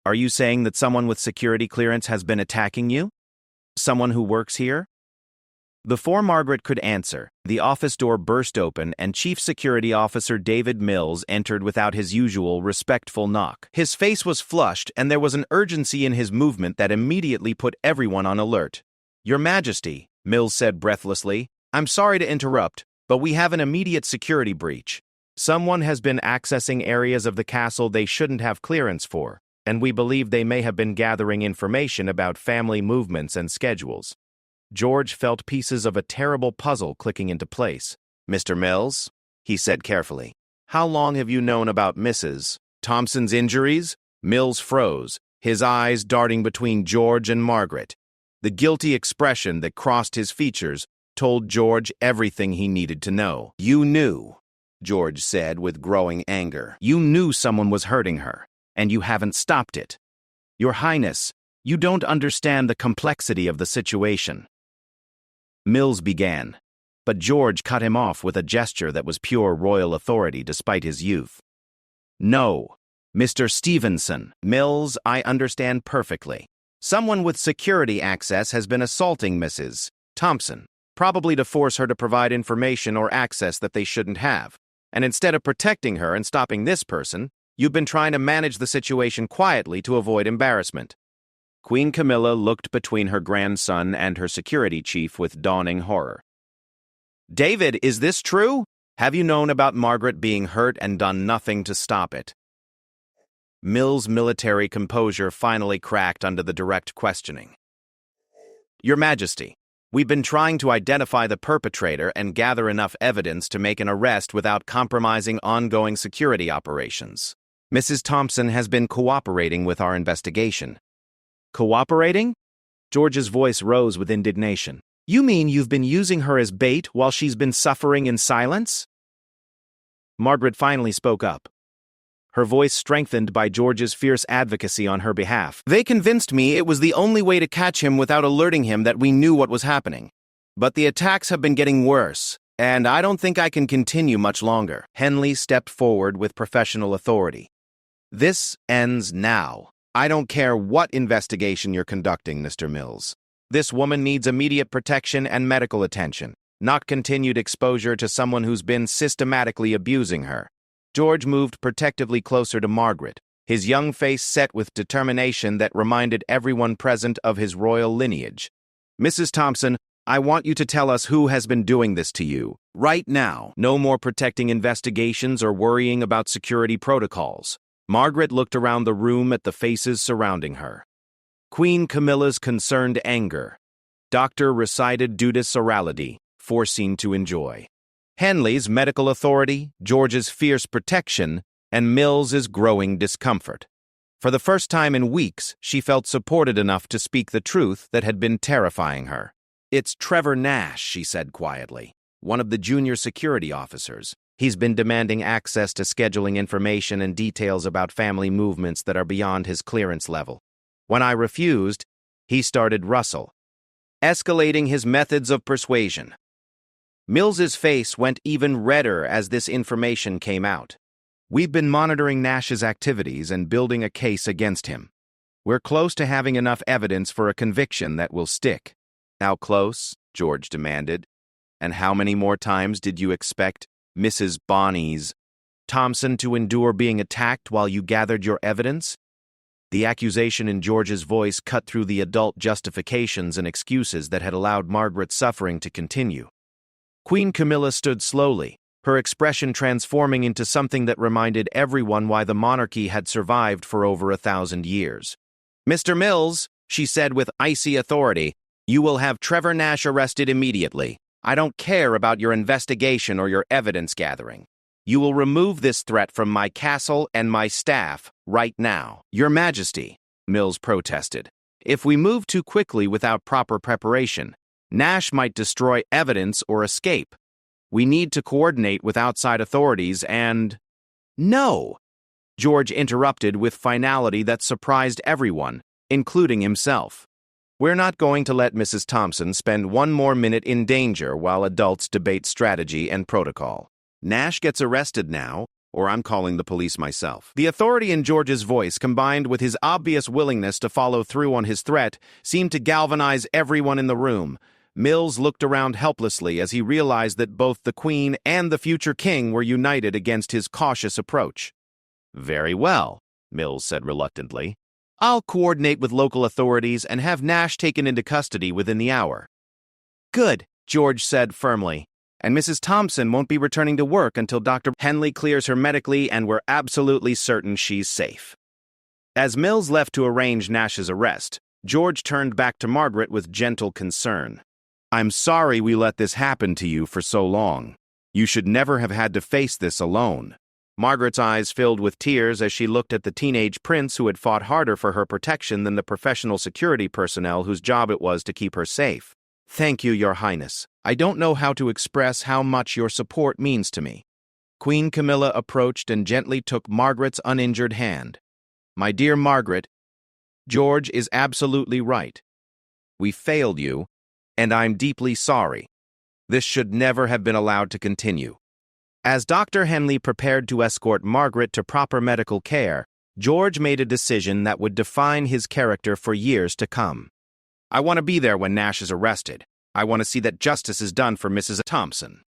"Are you saying that someone with security clearance has been attacking you? Someone who works here?" Before Margaret could answer, the office door burst open and Chief Security Officer David Mills entered without his usual respectful knock. His face was flushed and there was an urgency in his movement that immediately put everyone on alert. "Your Majesty," Mills said breathlessly, "I'm sorry to interrupt, but we have an immediate security breach. Someone has been accessing areas of the castle they shouldn't have clearance for, and we believe they may have been gathering information about family movements and schedules." George felt pieces of a terrible puzzle clicking into place. "Mr. Mills," he said carefully, "how long have you known about Mrs. Thompson's injuries?" Mills froze, his eyes darting between George and Margaret. The guilty expression that crossed his features told George everything he needed to know. "You knew," George said with growing anger. "You knew someone was hurting her, and you haven't stopped it. Your Highness, you don't understand the complexity of the situation." Mills began, but George cut him off with a gesture that was pure royal authority despite his youth. "No, Mr. Stevenson." "Mills, I understand perfectly. Someone with security access has been assaulting Mrs. Thompson, probably to force her to provide information or access that they shouldn't have. And instead of protecting her and stopping this person, you've been trying to manage the situation quietly to avoid embarrassment." Queen Camilla looked between her grandson and her security chief with dawning horror. "David, is this true? Have you known about Margaret being hurt and done nothing to stop it?" Mill's military composure finally cracked under the direct questioning. "Your Majesty, we've been trying to identify the perpetrator and gather enough evidence to make an arrest without compromising ongoing security operations. Mrs. Thompson has been cooperating with our investigation. Cooperating? George's voice rose with indignation. You mean you've been using her as bait while she's been suffering in silence? Margaret finally spoke up, her voice strengthened by George's fierce advocacy on her behalf. They convinced me it was the only way to catch him without alerting him that we knew what was happening. But the attacks have been getting worse, and I don't think I can continue much longer. Henley stepped forward with professional authority. This ends now. I don't care what investigation you're conducting, Mr. Mills. This woman needs immediate protection and medical attention, not continued exposure to someone who's been systematically abusing her. George moved protectively closer to Margaret, his young face set with determination that reminded everyone present of his royal lineage. Mrs. Thompson, I want you to tell us who has been doing this to you. Right now. No more protecting investigations or worrying about security protocols. Margaret looked around the room at the faces surrounding her. Queen Camilla's concerned anger. Doctor recited Dudas orality, foreseen to enjoy. Henley's medical authority, George's fierce protection, and Mills's growing discomfort. For the first time in weeks, she felt supported enough to speak the truth that had been terrifying her. It's Trevor Nash, she said quietly, one of the junior security officers. He's been demanding access to scheduling information and details about family movements that are beyond his clearance level. When I refused, he started Russell, escalating his methods of persuasion. Mills's face went even redder as this information came out. We've been monitoring Nash's activities and building a case against him. We're close to having enough evidence for a conviction that will stick. How close? George demanded. And how many more times did you expect Mrs. Bonnie's Thompson to endure being attacked while you gathered your evidence? The accusation in George's voice cut through the adult justifications and excuses that had allowed Margaret's suffering to continue. Queen Camilla stood slowly, her expression transforming into something that reminded everyone why the monarchy had survived for over 1,000 years. Mr. Mills, she said with icy authority, you will have Trevor Nash arrested immediately. I don't care about your investigation or your evidence gathering. You will remove this threat from my castle and my staff right now. Your Majesty, Mills protested. If we move too quickly without proper preparation, Nash might destroy evidence or escape. We need to coordinate with outside authorities and... No! George interrupted with finality that surprised everyone, including himself. We're not going to let Mrs. Thompson spend one more minute in danger while adults debate strategy and protocol. Nash gets arrested now, or I'm calling the police myself. The authority in George's voice, combined with his obvious willingness to follow through on his threat, seemed to galvanize everyone in the room. Mills looked around helplessly as he realized that both the Queen and the future king were united against his cautious approach. Very well, Mills said reluctantly. I'll coordinate with local authorities and have Nash taken into custody within the hour. Good, George said firmly. And Mrs. Thompson won't be returning to work until Dr. Henley clears her medically and we're absolutely certain she's safe. As Mills left to arrange Nash's arrest, George turned back to Margaret with gentle concern. I'm sorry we let this happen to you for so long. You should never have had to face this alone. Margaret's eyes filled with tears as she looked at the teenage prince who had fought harder for her protection than the professional security personnel whose job it was to keep her safe. Thank you, Your Highness. I don't know how to express how much your support means to me. Queen Camilla approached and gently took Margaret's uninjured hand. My dear Margaret, George is absolutely right. We failed you, and I'm deeply sorry. This should never have been allowed to continue. As Dr. Henley prepared to escort Margaret to proper medical care, George made a decision that would define his character for years to come. I want to be there when Nash is arrested. I want to see that justice is done for Mrs. Thompson.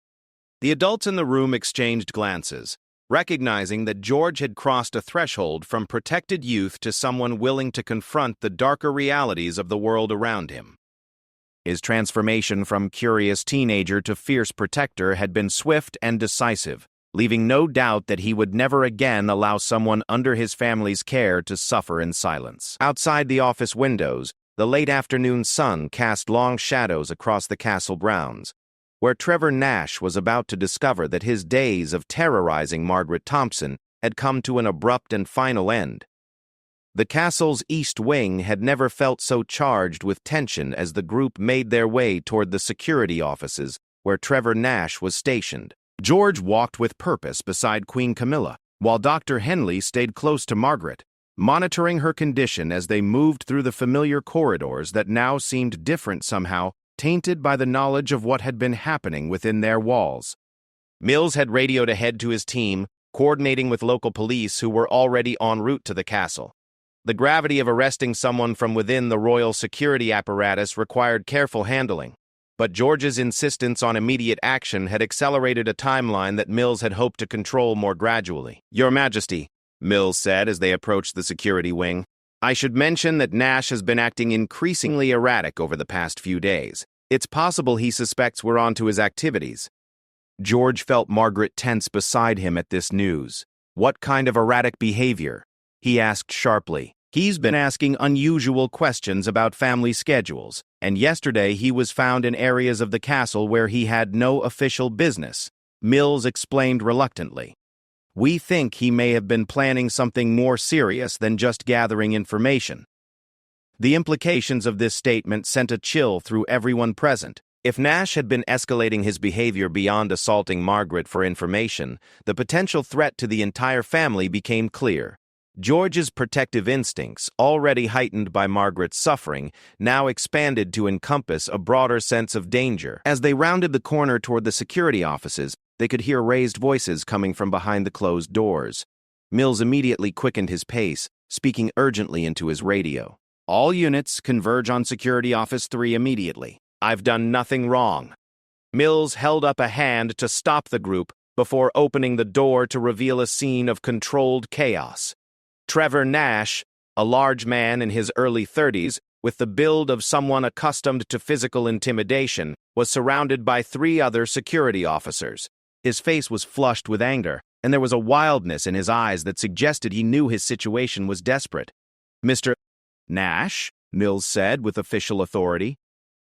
The adults in the room exchanged glances, recognizing that George had crossed a threshold from protected youth to someone willing to confront the darker realities of the world around him. His transformation from curious teenager to fierce protector had been swift and decisive, leaving no doubt that he would never again allow someone under his family's care to suffer in silence. Outside the office windows, the late afternoon sun cast long shadows across the castle grounds, where Trevor Nash was about to discover that his days of terrorizing Margaret Thompson had come to an abrupt and final end. The castle's east wing had never felt so charged with tension as the group made their way toward the security offices where Trevor Nash was stationed. George walked with purpose beside Queen Camilla, while Dr. Henley stayed close to Margaret, monitoring her condition as they moved through the familiar corridors that now seemed different somehow, tainted by the knowledge of what had been happening within their walls. Mills had radioed ahead to his team, coordinating with local police who were already en route to the castle. The gravity of arresting someone from within the royal security apparatus required careful handling, but George's insistence on immediate action had accelerated a timeline that Mills had hoped to control more gradually. "Your Majesty," Mills said as they approached the security wing, "I should mention that Nash has been acting increasingly erratic over the past few days. It's possible he suspects we're onto his activities." George felt Margaret tense beside him at this news. "What kind of erratic behavior?" he asked sharply. "He's been asking unusual questions about family schedules, and yesterday he was found in areas of the castle where he had no official business," Mills explained reluctantly. "We think he may have been planning something more serious than just gathering information." The implications of this statement sent a chill through everyone present. If Nash had been escalating his behavior beyond assaulting Margaret for information, the potential threat to the entire family became clear. George's protective instincts, already heightened by Margaret's suffering, now expanded to encompass a broader sense of danger. As they rounded the corner toward the security offices, they could hear raised voices coming from behind the closed doors. Mills immediately quickened his pace, speaking urgently into his radio. "All units converge on Security Office 3 immediately. I've done nothing wrong." Mills held up a hand to stop the group before opening the door to reveal a scene of controlled chaos. Trevor Nash, a large man in his early 30s, with the build of someone accustomed to physical intimidation, was surrounded by 3 other security officers. His face was flushed with anger, and there was a wildness in his eyes that suggested he knew his situation was desperate. "Mr. Nash," Mills said with official authority,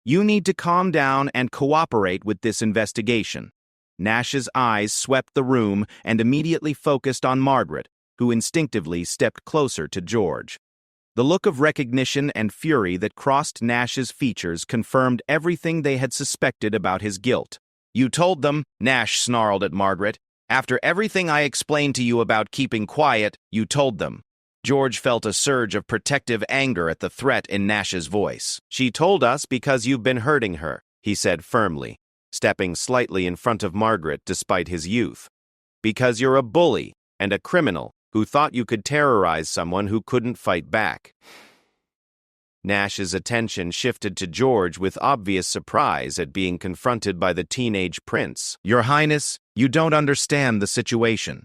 "you need to calm down and cooperate with this investigation." Nash's eyes swept the room and immediately focused on Margaret, who instinctively stepped closer to George. The look of recognition and fury that crossed Nash's features confirmed everything they had suspected about his guilt. "You told them," Nash snarled at Margaret. "After everything I explained to you about keeping quiet, you told them." George felt a surge of protective anger at the threat in Nash's voice. "She told us because you've been hurting her," he said firmly, stepping slightly in front of Margaret despite his youth. "Because you're a bully and a criminal who thought you could terrorize someone who couldn't fight back." Nash's attention shifted to George with obvious surprise at being confronted by the teenage prince. "Your Highness, you don't understand the situation.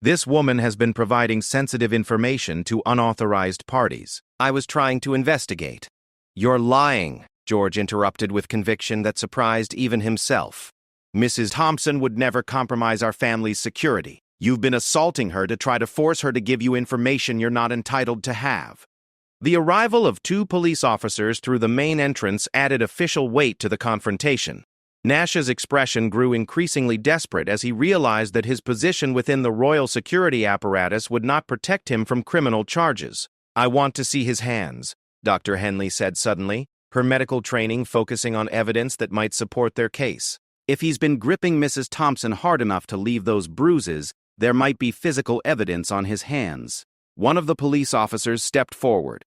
This woman has been providing sensitive information to unauthorized parties. I was trying to investigate." "You're lying," George interrupted with conviction that surprised even himself. "Mrs. Thompson would never compromise our family's security. You've been assaulting her to try to force her to give you information you're not entitled to have." The arrival of 2 police officers through the main entrance added official weight to the confrontation. Nash's expression grew increasingly desperate as he realized that his position within the royal security apparatus would not protect him from criminal charges. "I want to see his hands," Dr. Henley said suddenly, her medical training focusing on evidence that might support their case. "If he's been gripping Mrs. Thompson hard enough to leave those bruises, there might be physical evidence on his hands." One of the police officers stepped forward.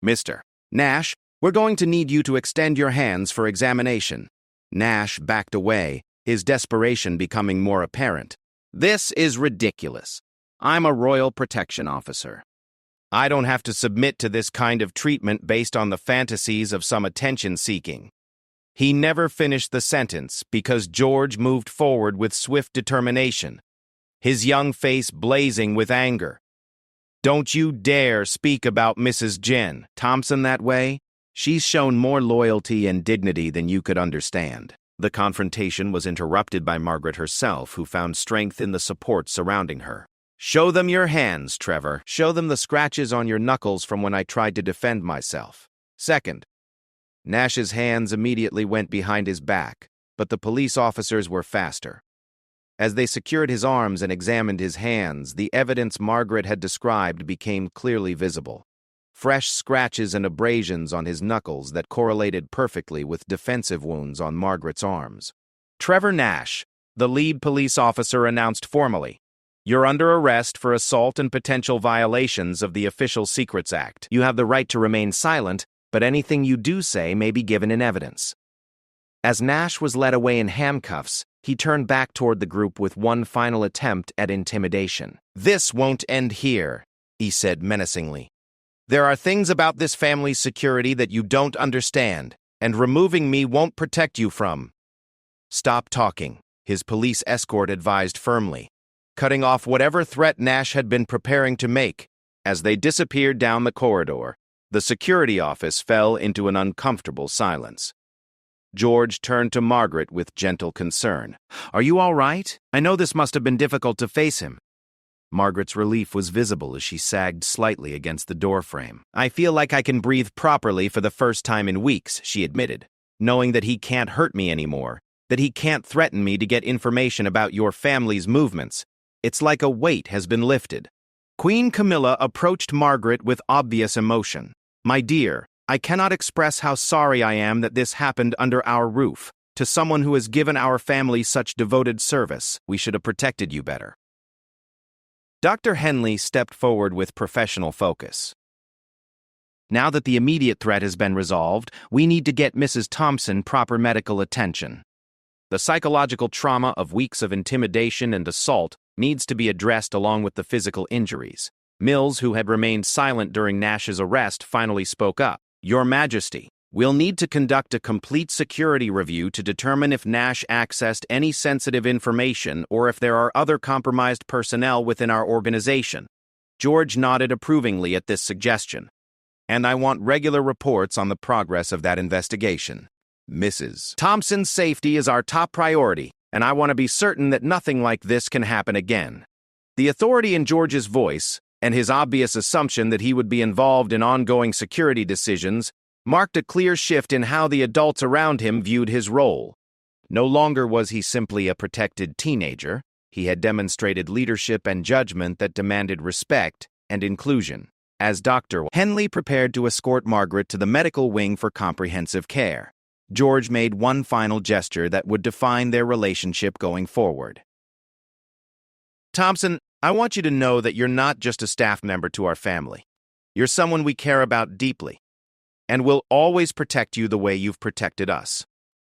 "Mr. Nash, we're going to need you to extend your hands for examination." Nash backed away, his desperation becoming more apparent. "This is ridiculous. I'm a royal protection officer. I don't have to submit to this kind of treatment based on the fantasies of some attention-seeking." He never finished the sentence because George moved forward with swift determination, his young face blazing with anger. "Don't you dare speak about Mrs. Jen Thompson that way. She's shown more loyalty and dignity than you could understand." The confrontation was interrupted by Margaret herself, who found strength in the support surrounding her. "Show them your hands, Trevor. Show them the scratches on your knuckles from when I tried to defend myself." Second, Nash's hands immediately went behind his back, but the police officers were faster. As they secured his arms and examined his hands, the evidence Margaret had described became clearly visible. Fresh scratches and abrasions on his knuckles that correlated perfectly with defensive wounds on Margaret's arms. Trevor Nash, the lead police officer, announced formally, "You're under arrest for assault and potential violations of the Official Secrets Act. You have the right to remain silent, but anything you do say may be given in evidence." As Nash was led away in handcuffs, he turned back toward the group with one final attempt at intimidation. "This won't end here," he said menacingly. "There are things about this family's security that you don't understand, and removing me won't protect you from." "Stop talking," his police escort advised firmly, cutting off whatever threat Nash had been preparing to make. As they disappeared down the corridor, the security office fell into an uncomfortable silence. George turned to Margaret with gentle concern. "Are you all right? I know this must have been difficult to face him." Margaret's relief was visible as she sagged slightly against the doorframe. "I feel like I can breathe properly for the first time in weeks," she admitted, "knowing that he can't hurt me anymore, that he can't threaten me to get information about your family's movements. It's like a weight has been lifted." Queen Camilla approached Margaret with obvious emotion. "My dear, I cannot express how sorry I am that this happened under our roof. To someone who has given our family such devoted service, we should have protected you better." Dr. Henley stepped forward with professional focus. "Now that the immediate threat has been resolved, we need to get Mrs. Thompson proper medical attention. The psychological trauma of weeks of intimidation and assault needs to be addressed along with the physical injuries." Mills, who had remained silent during Nash's arrest, finally spoke up. "Your Majesty, we'll need to conduct a complete security review to determine if Nash accessed any sensitive information or if there are other compromised personnel within our organization." George nodded approvingly at this suggestion. "And I want regular reports on the progress of that investigation. Mrs. Thompson's safety is our top priority, and I want to be certain that nothing like this can happen again." The authority in George's voice, and his obvious assumption that he would be involved in ongoing security decisions, marked a clear shift in how the adults around him viewed his role. No longer was he simply a protected teenager. He had demonstrated leadership and judgment that demanded respect and inclusion. As Dr. Henley prepared to escort Margaret to the medical wing for comprehensive care, George made one final gesture that would define their relationship going forward. "Thompson, I want you to know that you're not just a staff member to our family. You're someone we care about deeply, and we'll always protect you the way you've protected us."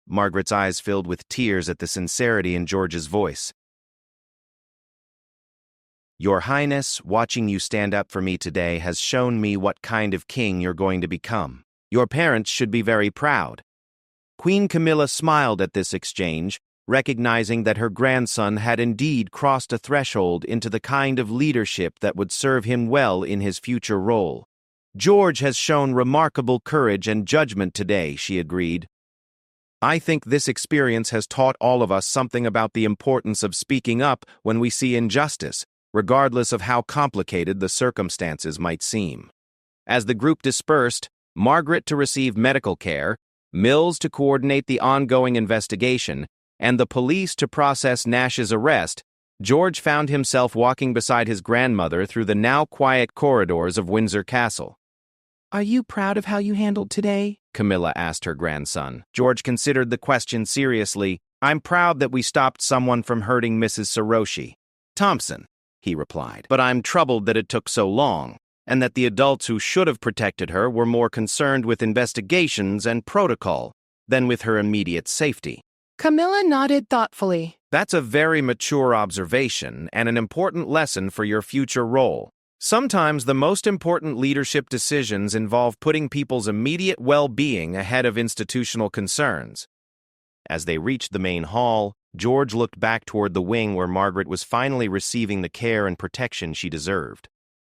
Margaret's eyes filled with tears at the sincerity in George's voice. "Your Highness, watching you stand up for me today has shown me what kind of king you're going to become. Your parents should be very proud." Queen Camilla smiled at this exchange, recognizing that her grandson had indeed crossed a threshold into the kind of leadership that would serve him well in his future role. "George has shown remarkable courage and judgment today," she agreed. "I think this experience has taught all of us something about the importance of speaking up when we see injustice, regardless of how complicated the circumstances might seem." As the group dispersed, Margaret to receive medical care, Mills to coordinate the ongoing investigation, and the police to process Nash's arrest, George found himself walking beside his grandmother through the now quiet corridors of Windsor Castle. "Are you proud of how you handled today?" Camilla asked her grandson. George considered the question seriously. "I'm proud that we stopped someone from hurting Mrs. Saroshi Thompson," he replied. "But I'm troubled that it took so long, and that the adults who should have protected her were more concerned with investigations and protocol than with her immediate safety." Camilla nodded thoughtfully. "That's a very mature observation and an important lesson for your future role. Sometimes the most important leadership decisions involve putting people's immediate well-being ahead of institutional concerns." As they reached the main hall, George looked back toward the wing where Margaret was finally receiving the care and protection she deserved.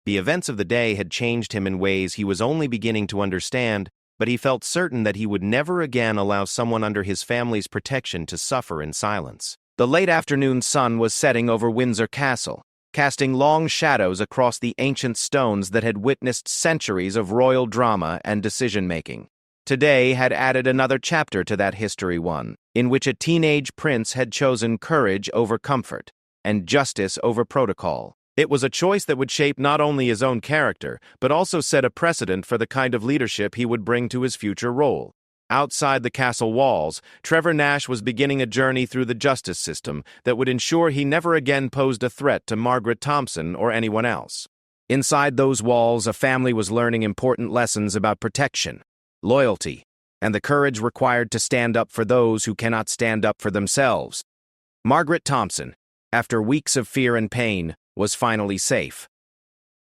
The events of the day had changed him in ways he was only beginning to understand, but he felt certain that he would never again allow someone under his family's protection to suffer in silence. The late afternoon sun was setting over Windsor Castle, casting long shadows across the ancient stones that had witnessed centuries of royal drama and decision-making. Today had added another chapter to that history, one in which a teenage prince had chosen courage over comfort and justice over protocol. It was a choice that would shape not only his own character, but also set a precedent for the kind of leadership he would bring to his future role. Outside the castle walls, Trevor Nash was beginning a journey through the justice system that would ensure he never again posed a threat to Margaret Thompson or anyone else. Inside those walls, a family was learning important lessons about protection, loyalty, and the courage required to stand up for those who cannot stand up for themselves. Margaret Thompson, after weeks of fear and pain, was finally safe.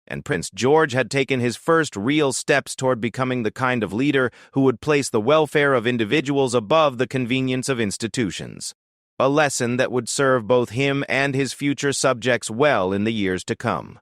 And Prince George had taken his first real steps toward becoming the kind of leader who would place the welfare of individuals above the convenience of institutions. A lesson that would serve both him and his future subjects well in the years to come.